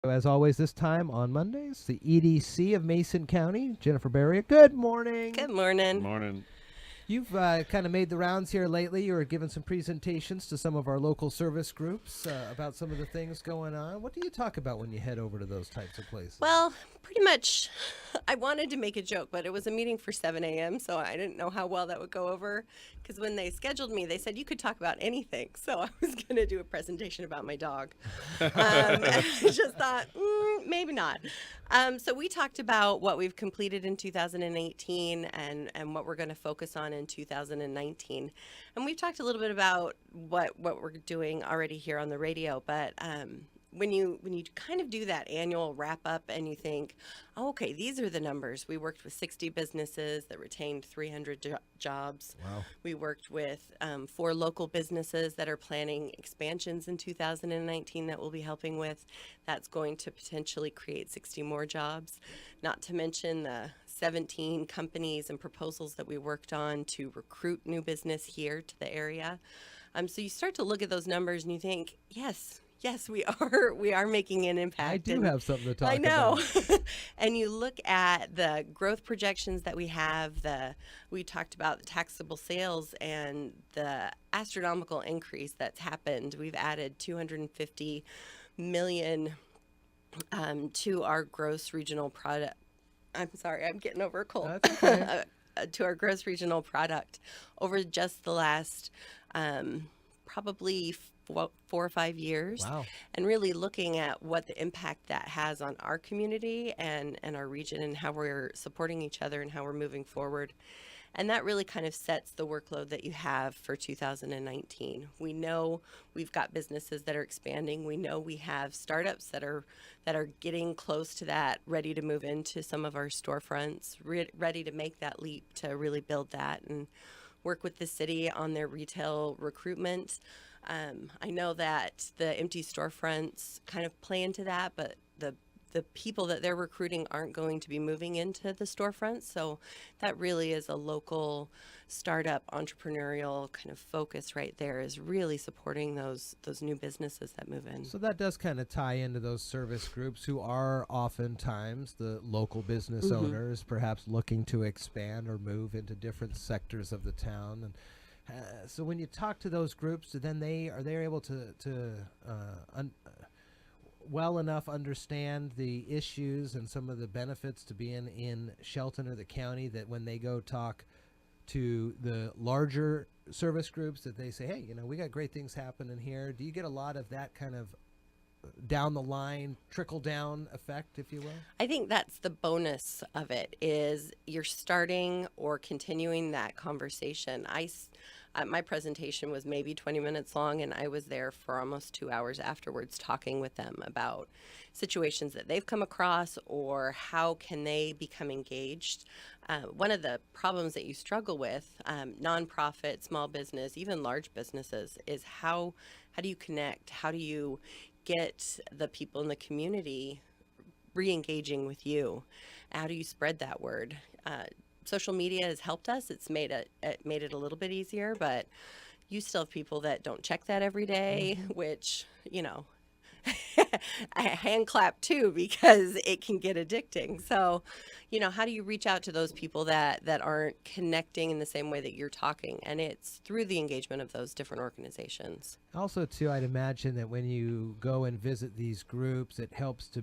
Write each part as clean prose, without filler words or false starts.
As always, this time on Mondays, the EDC of Mason County, Jennifer Baria. Good Good morning. morning. Morning. You've kind of made the rounds here lately. You were giving some presentations to some of our local service groups about some of the things going on. What do you talk about when you head over to those types of places? Well, pretty much, I wanted to make a joke, but it was a meeting for 7 a.m., so I didn't know how well that would go over. Because when they scheduled me, they said you could talk about anything. So I was going to do a presentation about my dog. And I just thought, maybe not. So we talked about what we've completed in 2018 and what we're going to focus on in 2019. And we've talked a little bit about what we're doing already here on the radio, but when you kind of do that annual wrap up and you think, oh, okay, these are the numbers. We worked with 60 businesses that retained 300 jobs. Wow. We worked with 4 local businesses that are planning expansions in 2019 that we'll be helping with. That's going to potentially create 60 more jobs, not to mention the 17 companies and proposals that we worked on to recruit new business here to the area. So you start to look at those numbers and you think, yes, we are making an impact. I do have something to talk I know. about. And you look at the growth projections that we have, we talked about the taxable sales and the astronomical increase that's happened. We've added 250 million to our gross regional product. I'm sorry, I'm getting over a cold. That's okay. To our gross regional product over just the last probably 4 or 5 years. Wow. And really looking at what the impact that has on our community and our region and how we're supporting each other and how we're moving forward. And that really kind of sets the workload that you have for 2019. We know we've got businesses that are expanding. We know we have startups that are getting close to that, ready to move into some of our storefronts, ready to make that leap to really build that and work with the city on their retail recruitment. I know that the empty storefronts kind of play into that, but the people that they're recruiting aren't going to be moving into the storefronts. So that really is a local startup entrepreneurial kind of focus right there, is really supporting those new businesses that move in. So that does kind of tie into those service groups who are oftentimes the local business Mm-hmm. owners, perhaps looking to expand or move into different sectors of the town. And so when you talk to those groups, then are they able to well enough understand the issues and some of the benefits to being in Shelton or the county that when they go talk to the larger service groups that they say, hey, we got great things happening here? Do you get a lot of that kind of down the line trickle down effect, if you will? I think that's the bonus of it, is you're starting or continuing that conversation. My presentation was maybe 20 minutes long, and I was there for almost 2 hours afterwards talking with them about situations that they've come across or how can they become engaged. One of the problems that you struggle with, nonprofit, small business, even large businesses, is how do you connect? How do you get the people in the community re-engaging with you? How do you spread that word? Social media has helped us. It made it a little bit easier, but you still have people that don't check that every day, which, I hand clap too, because it can get addicting. So, how do you reach out to those people that aren't connecting in the same way that you're talking? And it's through the engagement of those different organizations. Also, too, I'd imagine that when you go and visit these groups, it helps to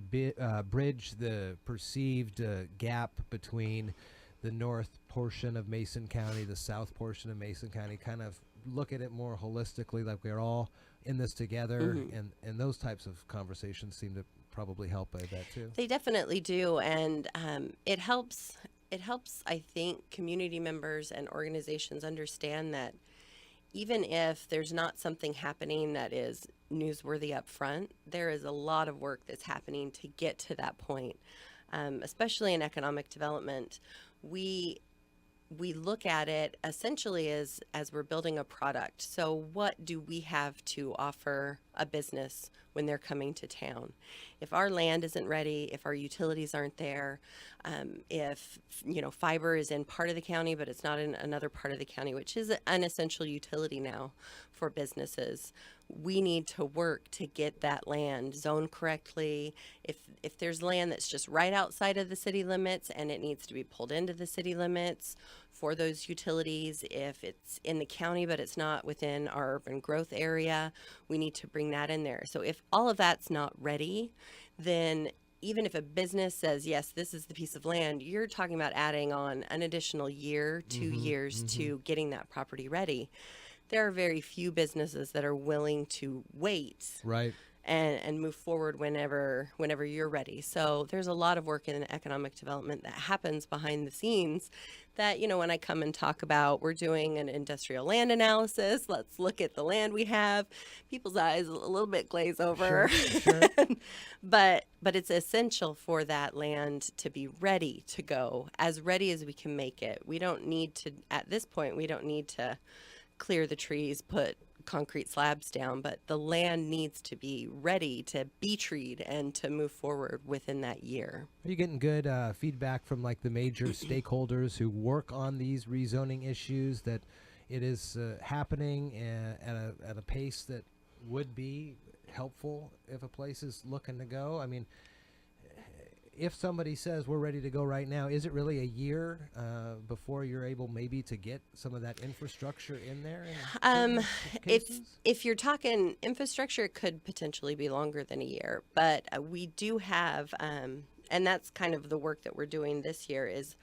bridge the perceived gap between the north portion of Mason County, the south portion of Mason County, kind of look at it more holistically, like we're all in this together. Mm-hmm. And those types of conversations seem to probably help by that too. They definitely do, and it helps. It helps, I think, community members and organizations understand that even if there's not something happening that is newsworthy up front, there is a lot of work that's happening to get to that point. Especially in economic development, we look at it essentially as we're building a product. So what do we have to offer a business when they're coming to town. If our land isn't ready, if our utilities aren't there, if fiber is in part of the county but it's not in another part of the county, which is an essential utility now for businesses, we need to work to get that land zoned correctly. If there's land that's just right outside of the city limits and it needs to be pulled into the city limits for those utilities, if it's in the county but it's not within our urban growth area, we need to bring that in there. So if all of that's not ready, then even if a business says, yes, this is the piece of land, you're talking about adding on an additional year, 2 years to getting that property ready. There are very few businesses that are willing to wait Right. and move forward whenever you're ready. So there's a lot of work in economic development that happens behind the scenes that, when I come and talk about, we're doing an industrial land analysis, let's look at the land we have, people's eyes a little bit glaze over. Sure. But it's essential for that land to be ready to go, as ready as we can make it. We don't need to, at this point, we don't need to clear the trees, put concrete slabs down, but the land needs to be ready to be treed and to move forward within that year. Are you getting good feedback from like the major stakeholders who work on these rezoning issues, that it is happening at a pace that would be helpful if a place is looking to go? I mean, if somebody says we're ready to go right now, is it really a year before you're able maybe to get some of that infrastructure in there? If you're talking infrastructure, it could potentially be longer than a year. But we do have, and that's kind of the work that we're doing this year, is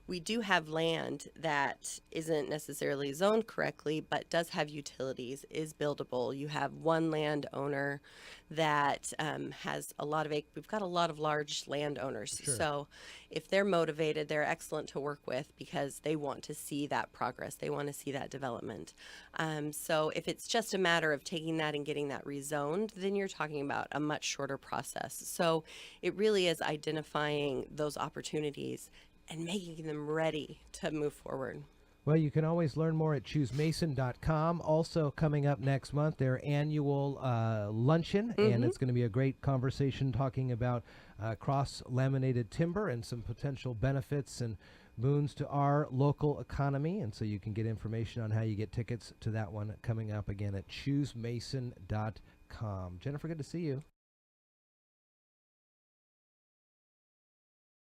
we do have land that isn't necessarily zoned correctly, but does have utilities, is buildable. You have one landowner that has a lot of we've got a lot of large landowners. Sure. So if they're motivated, they're excellent to work with because they want to see that progress. They want to see that development. So if it's just a matter of taking that and getting that rezoned, then you're talking about a much shorter process. So it really is identifying those opportunities and making them ready to move forward. Well, you can always learn more at choosemason.com. Also coming up next month, their annual luncheon, and it's going to be a great conversation talking about cross-laminated timber and some potential benefits and boons to our local economy. And so you can get information on how you get tickets to that one coming up again at choosemason.com. Jennifer, good to see you.